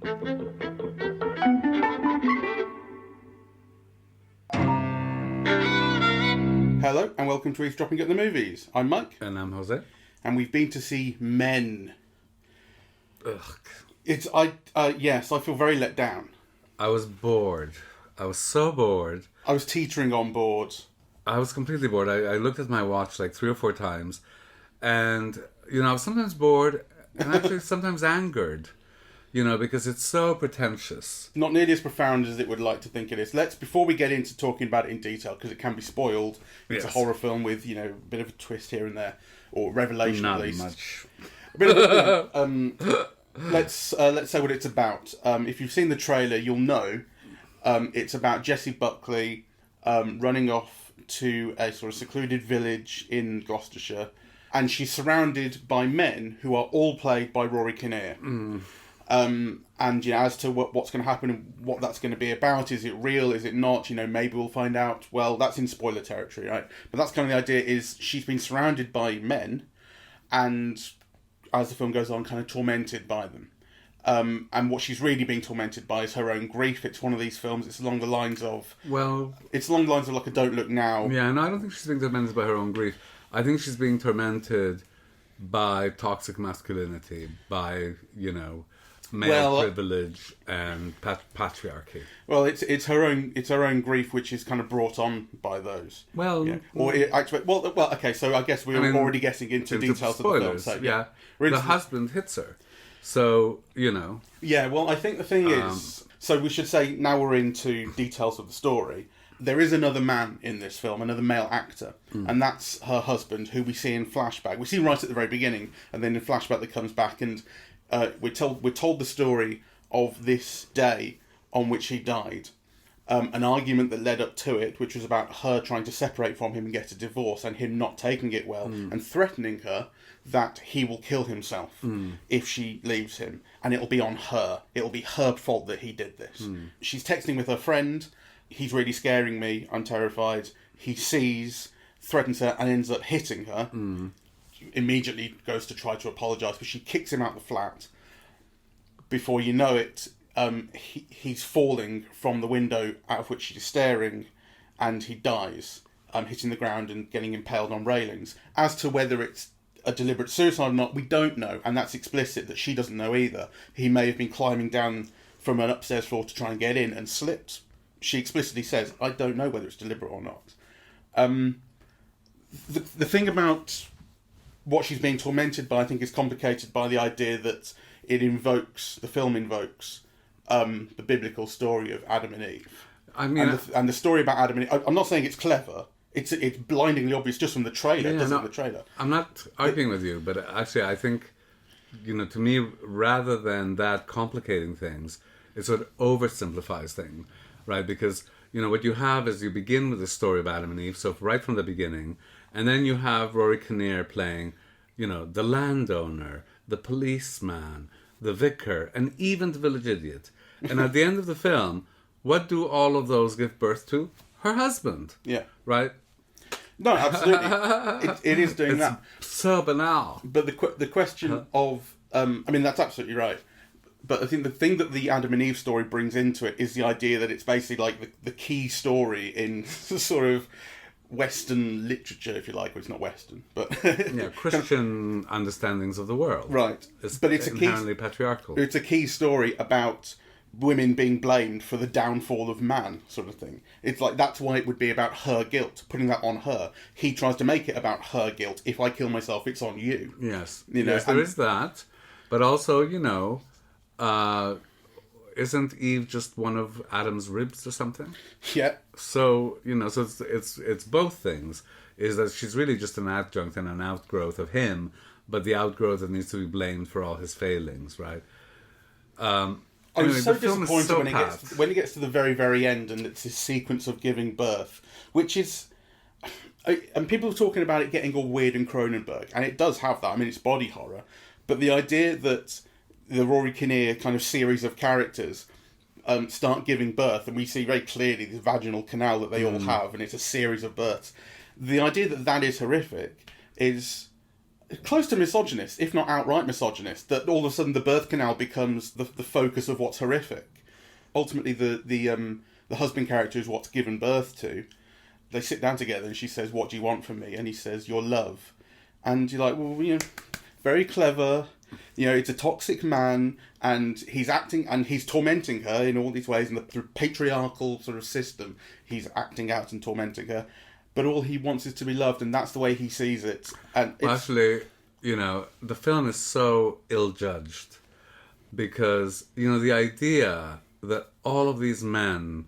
Hello and welcome to Eavesdropping at the Movies. I'm Mike. And I'm Jose. And we've been to see Men. Ugh. Yes, I feel very let down. I was bored. I was so bored. I was teetering on board. I was completely bored. I looked at my watch like 3 or 4 times. And, I was sometimes bored and actually sometimes angered. Because it's so pretentious. Not nearly as profound as it would like to think it is. Before we get into talking about it in detail, because it can be spoiled, it's a horror film with, a bit of a twist here and there, or revelation Not at least. much. A bit of a, let's say what it's about. If you've seen the trailer, you'll know it's about Jessie Buckley running off to a sort of secluded village in Gloucestershire, and she's surrounded by men who are all played by Rory Kinnear. And as to what's going to happen and what that's going to be about, is it real, is it not, maybe we'll find out. Well, that's in spoiler territory, right? But that's kind of the idea, is she's been surrounded by men and, as the film goes on, kind of tormented by them. And what she's really being tormented by is her own grief. It's one of these films, it's along the lines of... Well... It's along the lines of like a Don't Look Now. Yeah, no, I don't think she's being tormented by her own grief. I think she's being tormented by toxic masculinity, by, male privilege and patriarchy. Well, it's her own grief, which is kind of brought on by those. Well, yeah. Or actually, okay. So I guess we're already getting into details spoilers, of the film. So, yeah, the husband hits her. So Yeah. Well, I think the thing is, so we should say now we're into details of the story. There is another man in this film, another male actor, and that's her husband, who we see in flashback. We see right at the very beginning, and then in flashback that comes back and. We're told the story of this day on which he died, an argument that led up to it, which was about her trying to separate from him and get a divorce, and him not taking it well, and threatening her that he will kill himself if she leaves him, and it'll be on her. It'll be her fault that he did this. She's texting with her friend. He's really scaring me. I'm terrified. He sees, threatens her, and ends up hitting her. Immediately goes to try to apologise, but she kicks him out the flat. Before you know it, he's falling from the window out of which she's staring, and he dies, hitting the ground and getting impaled on railings. As to whether it's a deliberate suicide or not, we don't know, and that's explicit that she doesn't know either. He may have been climbing down from an upstairs floor to try and get in and slipped. She explicitly says, I don't know whether it's deliberate or not. The thing about what she's being tormented by, I think, is complicated by the idea that the film invokes the biblical story of Adam and Eve. I mean, and the story about Adam and Eve. I'm not saying it's clever. It's blindingly obvious just from the trailer. The trailer. I'm not arguing with you, but actually, I think, to me, rather than that complicating things, it sort of oversimplifies things, right? Because what you have is you begin with the story of Adam and Eve, so right from the beginning. And then you have Rory Kinnear playing, the landowner, the policeman, the vicar, and even the village idiot. And at the end of the film, what do all of those give birth to? Her husband. Yeah. Right? No, absolutely. It is doing that. So banal. But the question of... that's absolutely right. But I think the thing that the Adam and Eve story brings into it is the idea that it's basically like the key story in sort of... Western literature, if you like. Well, it's not Western, but Christian understandings of the world, right? But it's inherently patriarchal. It's a key story about women being blamed for the downfall of man, sort of thing. It's like that's why it would be about her guilt, putting that on her. He tries to make it about her guilt. If I kill myself, it's on you. Yes, yes, there is that, but also, isn't Eve just one of Adam's ribs or something? Yeah. So, so it's both things. Is that she's really just an adjunct and an outgrowth of him, but the outgrowth that needs to be blamed for all his failings, right? I was so disappointed when he gets to the very, very end and it's this sequence of giving birth, which is... And people are talking about it getting all weird and Cronenberg, and it does have that. I mean, it's body horror. But the idea that the Rory Kinnear kind of series of characters start giving birth, and we see very clearly this vaginal canal that they all have, and it's a series of births. The idea that is horrific is close to misogynist, if not outright misogynist, that all of a sudden the birth canal becomes the focus of what's horrific. Ultimately, the husband character is what's given birth to. They sit down together and she says, "What do you want from me?" And he says, "Your love." And you're like, well, very clever. It's a toxic man, and he's acting and he's tormenting her in all these ways. In the patriarchal sort of system, he's acting out and tormenting her. But all he wants is to be loved, and that's the way he sees it. And actually, the film is so ill-judged because, the idea that all of these men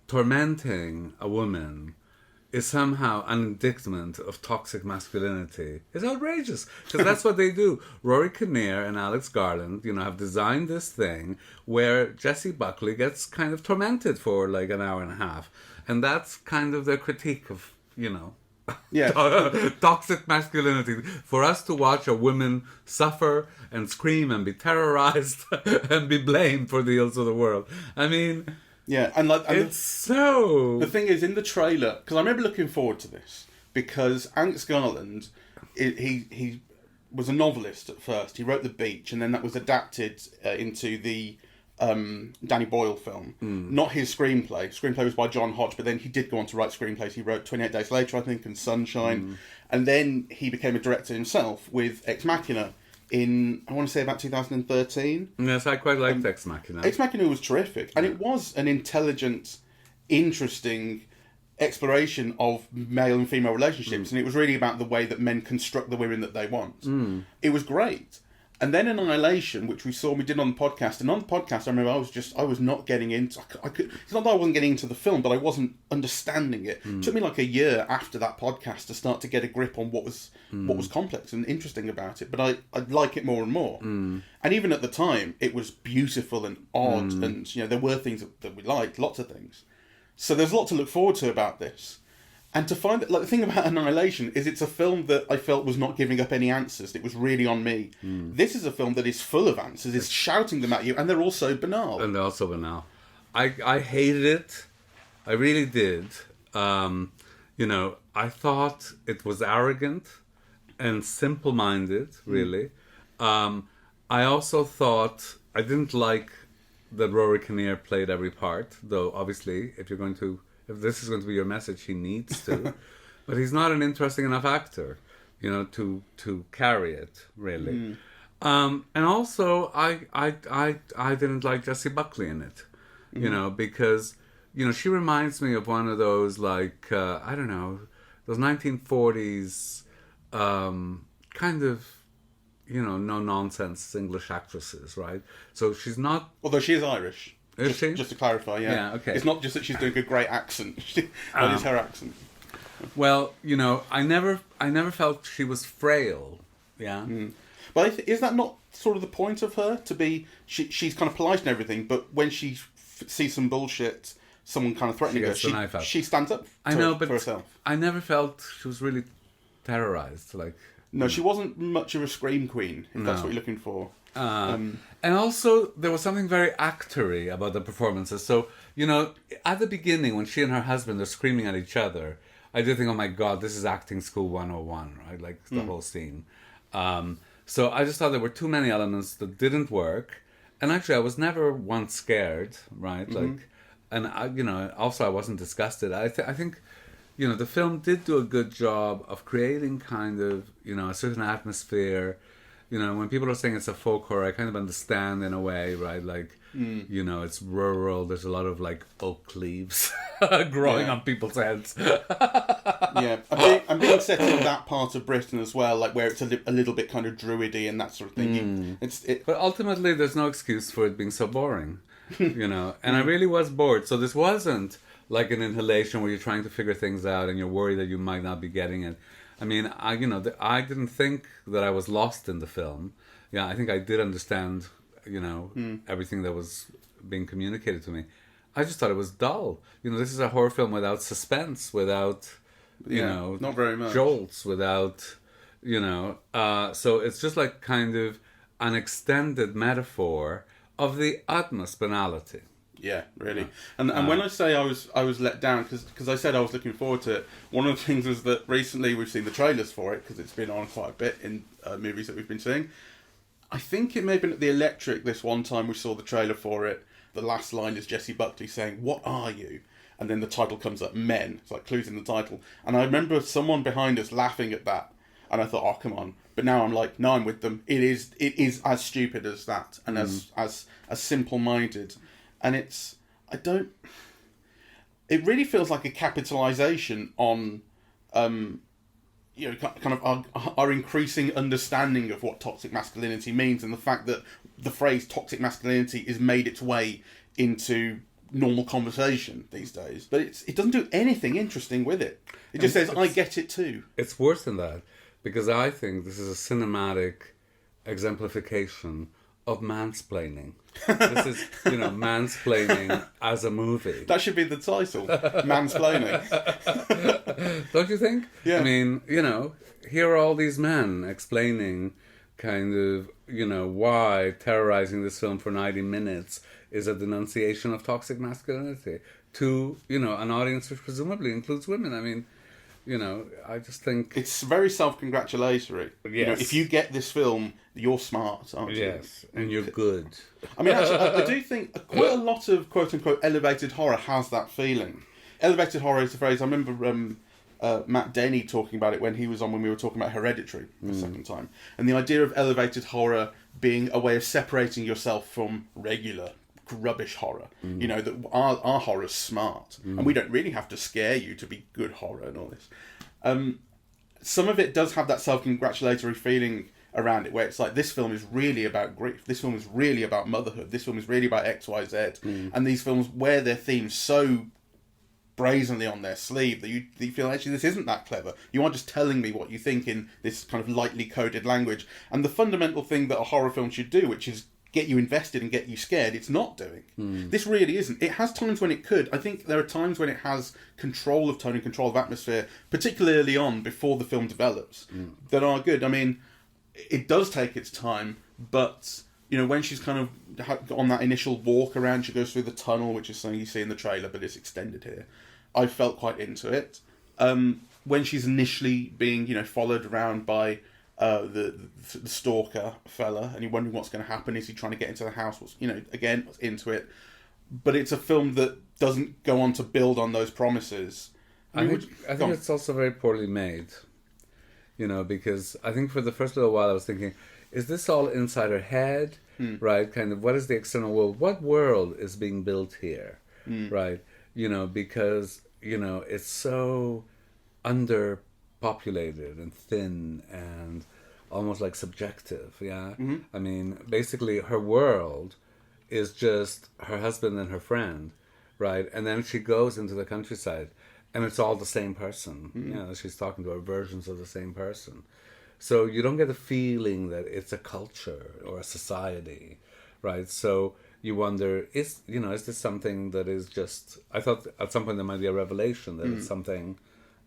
tormenting a woman is somehow an indictment of toxic masculinity is outrageous, because that's what they do. Rory Kinnear and Alex Garland, have designed this thing where Jessie Buckley gets kind of tormented for like an hour and a half, and that's kind of their critique of toxic masculinity. For us to watch a woman suffer and scream and be terrorized and be blamed for the ills of the world. I mean, yeah, the thing is, in the trailer, because I remember looking forward to this, because Alex Garland, he was a novelist at first. He wrote The Beach, and then that was adapted into the Danny Boyle film. Not his screenplay. Screenplay was by John Hodge, but then he did go on to write screenplays. He wrote 28 Days Later, I think, and Sunshine. And then he became a director himself with Ex Machina in, I want to say, about 2013. Yes, I quite liked Ex Machina. Ex Machina was terrific, and it was an intelligent, interesting exploration of male and female relationships, and it was really about the way that men construct the women that they want. It was great. And then Annihilation, which we did on the podcast, and on the podcast I remember I was not getting into, it's not that I wasn't getting into the film, but I wasn't understanding it. It took me like a year after that podcast to start to get a grip on what was complex and interesting about it, but I'd like it more and more. And even at the time, it was beautiful and odd, and there were things that we liked, lots of things. So there's a lot to look forward to about this. And to find that, the thing about Annihilation is it's a film that I felt was not giving up any answers. It was really on me. This is a film that is full of answers. It's shouting them at you, and they're also banal. I hated it. I really did. I thought it was arrogant and simple-minded, really. I also thought I didn't like that Rory Kinnear played every part, though obviously if this is going to be your message, he needs to. But he's not an interesting enough actor, to carry it, really. And also, I didn't like Jessie Buckley in it, because, she reminds me of one of those, like, I don't know, those 1940s kind of, no-nonsense English actresses, right? So she's not... Although she is Irish. Is she? Just to clarify, yeah. Yeah, okay. It's not just that she's doing a great accent. That is her accent. Well, I never felt she was frail. Yeah. But is that not sort of the point of her? To be... She's kind of polite and everything, but when she sees some bullshit, someone kind of threatening her, she stands up for herself. I never felt she was really terrorized. No, she wasn't much of a scream queen, if that's what you're looking for. And also, there was something very actory about the performances. So, at the beginning, when she and her husband are screaming at each other, I did think, oh my God, this is acting school 101, right? Like, the whole scene. So I just thought there were too many elements that didn't work. And actually, I was never once scared, right? And also I wasn't disgusted. I think, the film did do a good job of creating kind of, a certain atmosphere. When people are saying it's a folk horror, I kind of understand in a way, right? It's rural. There's a lot of oak leaves growing on people's heads. Yeah, I'm being set in that part of Britain as well, where it's a little bit kind of druidy and that sort of thing. But ultimately, there's no excuse for it being so boring, And I really was bored. So this wasn't like an inhalation where you're trying to figure things out and you're worried that you might not be getting it. I mean, I didn't think that I was lost in the film. Yeah, I think I did understand, everything that was being communicated to me. I just thought it was dull. This is a horror film without suspense, without, not very much jolts, without, so it's just kind of an extended metaphor of the utmost banality. Yeah, really. And when I say I was let down, because I said I was looking forward to it, one of the things was that recently we've seen the trailers for it, because it's been on quite a bit in movies that we've been seeing. I think it may have been at the Electric this one time we saw the trailer for it. The last line is Jessie Buckley saying, "What are you?" And then the title comes up, Men. It's like clues in the title. And I remember someone behind us laughing at that. And I thought, oh, come on. But now I'm like, no, I'm with them. It is as stupid as that. And as simple-minded. And it really feels like a capitalisation on, kind of our increasing understanding of what toxic masculinity means, and the fact that the phrase toxic masculinity is made its way into normal conversation these days. But it doesn't do anything interesting with it. It just says, I get it too. It's worse than that, because I think this is a cinematic exemplification of mansplaining. This is, mansplaining as a movie. That should be the title, Mansplaining. Don't you think? Yeah. I mean, here are all these men explaining kind of, why terrorizing this film for 90 minutes is a denunciation of toxic masculinity to, an audience which presumably includes women. I mean, I just think... It's very self-congratulatory. Yes. If you get this film, you're smart, aren't you? Yes, and you're good. I mean, actually, I do think quite a lot of quote-unquote elevated horror has that feeling. Elevated horror is a phrase, I remember Matt Denny talking about it when we were talking about Hereditary the second time. And the idea of elevated horror being a way of separating yourself from regular rubbish horror. That our horror's smart. And we don't really have to scare you to be good horror and all this. Some of it does have that self-congratulatory feeling around it, where it's like, this film is really about grief, this film is really about motherhood, this film is really about XYZ. And these films wear their themes so brazenly on their sleeve that you feel, actually, this isn't that clever. You are just telling me what you think in this kind of lightly coded language. And the fundamental thing that a horror film should do, which is get you invested and get you scared, it's not doing. This really isn't. It has times when it could. I think there are times when it has control of tone and control of atmosphere, particularly early on, before the film develops, that are good. I mean, it does take its time, but when she's kind of on that initial walk around, she goes through the tunnel, which is something you see in the trailer, but it's extended here. I felt quite into it. When she's initially being, followed around by the stalker fella, and you're wondering what's going to happen. Is he trying to get into the house? Again, into it. But it's a film that doesn't go on to build on those promises. I think it's also very poorly made. Because I think for the first little while I was thinking, is this all inside her head? Right? Kind of, what is the external world? What world is being built here? Right? Because, it's so underpopulated and thin and almost like subjective, yeah? I mean, basically her world is just her husband and her friend, right? And then she goes into the countryside and it's all the same person. She's talking to her versions of the same person. So you don't get the feeling that it's a culture or a society, right? So you wonder, is this something that is just... I thought at some point there might be a revelation that it's something,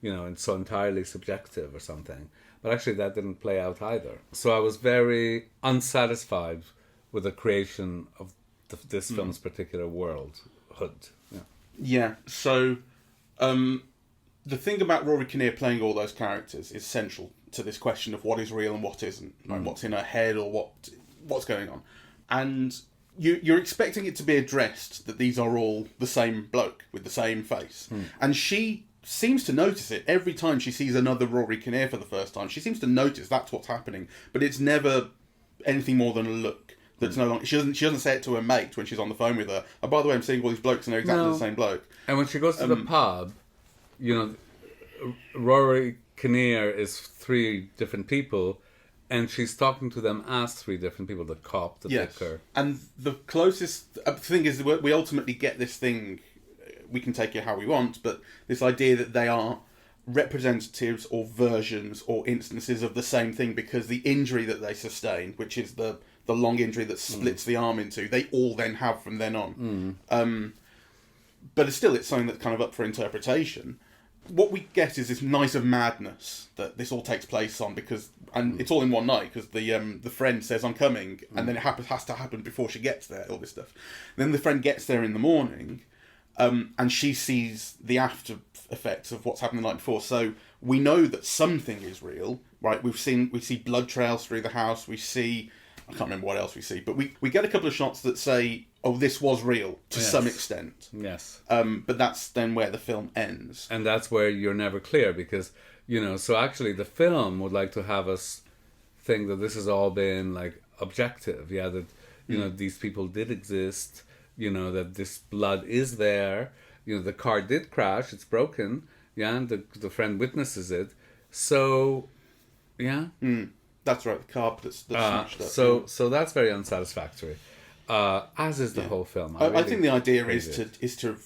it's so entirely subjective or something. But actually that didn't play out either. So I was very unsatisfied with the creation of this film's particular worldhood. Yeah, so... the thing about Rory Kinnear playing all those characters is central to this question of what is real and what isn't, like what's in her head or what's going on. And you're expecting it to be addressed that these are all the same bloke with the same face. And she seems to notice it every time she sees another Rory Kinnear for the first time. She seems to notice that's what's happening, but it's never anything more than a look. That's no longer. She doesn't say it to her mate when she's on the phone with her. Oh, by the way, I'm seeing all these blokes and they're exactly the same bloke. And when she goes to the pub, Rory Kinnear is 3 different people, and she's talking to them as 3 different people. The cop, the vicar. And the closest thing is we ultimately get this thing. We can take it how we want, but this idea that they are representatives or versions or instances of the same thing, because the injury that they sustain, which is the long injury that splits the arm in two, they all then have from then on. But it's something that's kind of up for interpretation. what we get is this night of madness that this all takes place on, and it's all in one night, because the friend says, I'm coming, and then it has to happen before she gets there, all this stuff. Then the friend gets there in the morning, and she sees the after effects of what's happened the night before. So we know that something is real, right? We see blood trails through the house. We see, I can't remember what else we see, but we get a couple of shots that say, oh, this was real to some extent. Yes. But that's then where the film ends. And that's where you're never clear, because, so actually the film would like to have us think that this has all been like objective. Yeah, that, these people did exist, that this blood is there, the car did crash, it's broken, yeah, and the friend witnesses it. So, yeah. That's right, the car that's smashed up. So that's very unsatisfactory. As is the whole film. I think the idea is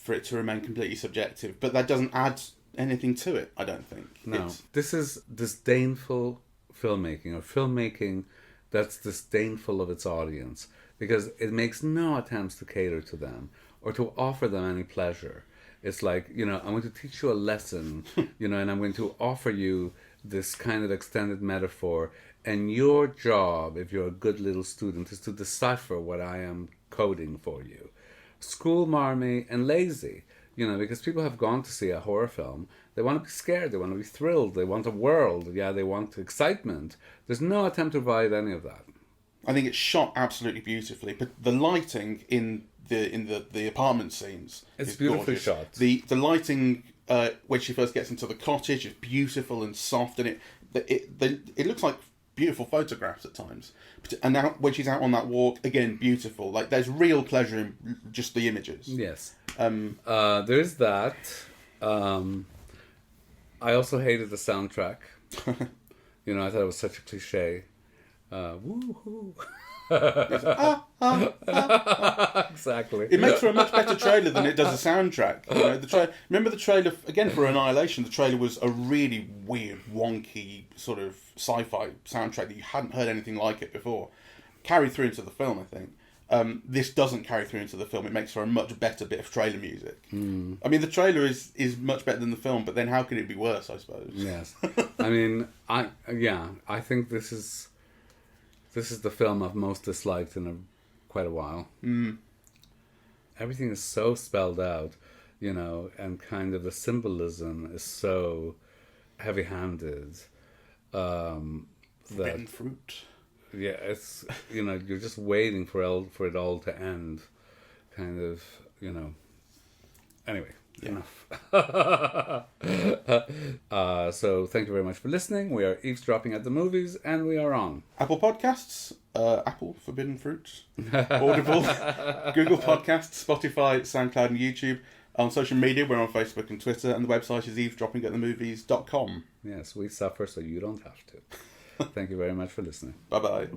for it to remain completely subjective, but that doesn't add anything to it, I don't think. No. This is disdainful filmmaking, or filmmaking that's disdainful of its audience, because it makes no attempts to cater to them or to offer them any pleasure. It's like, I'm going to teach you a lesson, and I'm going to offer you this kind of extended metaphor, and your job, if you're a good little student, is to decipher what I am coding for you. School-marmy and lazy, because people have gone to see a horror film. They want to be scared, they want to be thrilled, they want a world, they want excitement. There's no attempt to provide any of that. I think it's shot absolutely beautifully, but the lighting in the apartment scenes is beautifully gorgeous. shot. The lighting when she first gets into the cottage is beautiful and soft, and it looks like beautiful photographs at times. And now when she's out on that walk, again, beautiful. Like, there's real pleasure in just the images. Yes. There's that. I also hated the soundtrack. I thought it was such a cliche. Woo-hoo. Exactly. It makes for a much better trailer than it does a soundtrack. Remember the trailer again for Annihilation? The trailer was a really weird, wonky sort of sci-fi soundtrack that you hadn't heard anything like it before. Carried through into the film, I think. This doesn't carry through into the film. It makes for a much better bit of trailer music. I mean, the trailer is much better than the film, but then how could it be worse? I suppose. Yes. I mean, I think this is the film I've most disliked in quite a while. Everything is so spelled out, and kind of the symbolism is so heavy-handed. Forbidden fruit. Yeah, it's, you're just waiting for it all to end. Kind of, Anyway. Enough. So thank you very much for listening. We are eavesdropping at the movies, and we are on Apple Podcasts, Apple Forbidden Fruit, Audible, Google Podcasts, Spotify, SoundCloud, and YouTube. On social media, we're on Facebook and Twitter, and the website is eavesdroppingatthemovies.com. Yes, we suffer so you don't have to. Thank you very much for listening. Bye-bye.